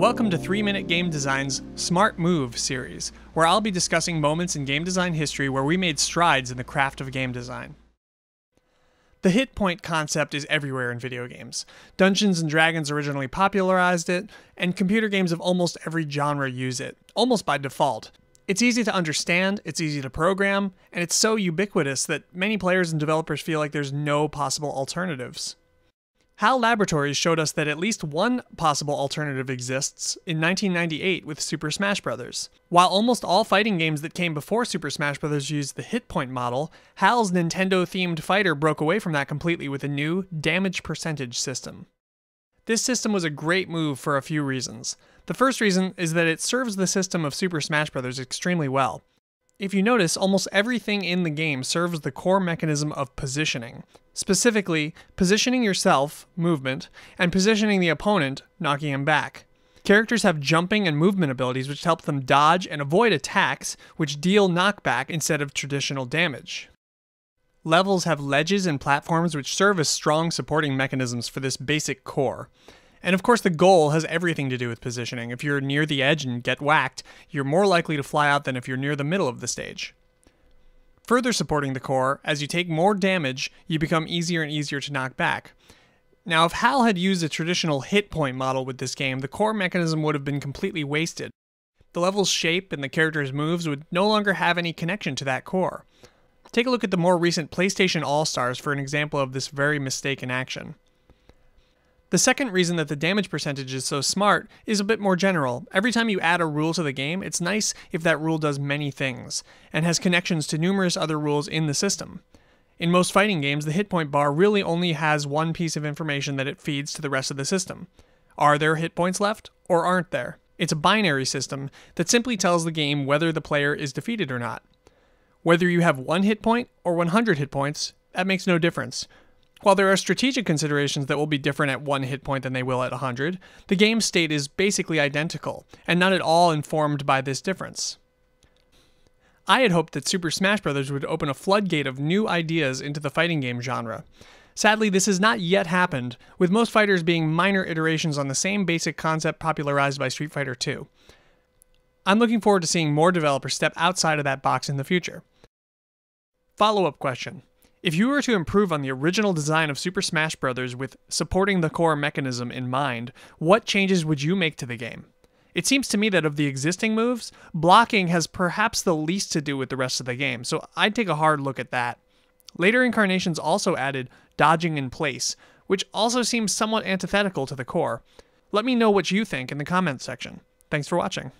Welcome to 3-Minute Game Design's Smart Move series, where I'll be discussing moments in game design history where we made strides in the craft of game design. The hit point concept is everywhere in video games. Dungeons & Dragons originally popularized it, and computer games of almost every genre use it, almost by default. It's easy to understand, it's easy to program, and it's so ubiquitous that many players and developers feel like there's no possible alternatives. HAL Laboratories showed us that at least one possible alternative exists in 1998 with Super Smash Bros. While almost all fighting games that came before Super Smash Bros. Used the hit point model, HAL's Nintendo-themed fighter broke away from that completely with a new damage percentage system. This system was a great move for a few reasons. The first reason is that it serves the system of Super Smash Bros. Extremely well. If you notice, almost everything in the game serves the core mechanism of positioning. Specifically, positioning yourself, movement, and positioning the opponent, knocking him back. Characters have jumping and movement abilities which help them dodge and avoid attacks, which deal knockback instead of traditional damage. Levels have ledges and platforms which serve as strong supporting mechanisms for this basic core. And of course the goal has everything to do with positioning. If you're near the edge and get whacked, you're more likely to fly out than if you're near the middle of the stage. Further supporting the core, as you take more damage, you become easier and easier to knock back. Now if HAL had used a traditional hit point model with this game, the core mechanism would have been completely wasted. The level's shape and the character's moves would no longer have any connection to that core. Take a look at the more recent PlayStation All-Stars for an example of this very mistake in action. The second reason that the damage percentage is so smart is a bit more general. Every time you add a rule to the game, it's nice if that rule does many things, and has connections to numerous other rules in the system. In most fighting games, the hit point bar really only has one piece of information that it feeds to the rest of the system. Are there hit points left, or aren't there? It's a binary system that simply tells the game whether the player is defeated or not. Whether you have 1 hit point or 100 hit points, that makes no difference. While there are strategic considerations that will be different at 1 hit point than they will at 100, the game state is basically identical, and not at all informed by this difference. I had hoped that Super Smash Bros. Would open a floodgate of new ideas into the fighting game genre. Sadly, this has not yet happened, with most fighters being minor iterations on the same basic concept popularized by Street Fighter II. I'm looking forward to seeing more developers step outside of that box in the future. Follow-up question. If you were to improve on the original design of Super Smash Bros. With supporting the core mechanism in mind, what changes would you make to the game? It seems to me that of the existing moves, blocking has perhaps the least to do with the rest of the game, so I'd take a hard look at that. Later incarnations also added dodging in place, which also seems somewhat antithetical to the core. Let me know what you think in the comments section. Thanks for watching.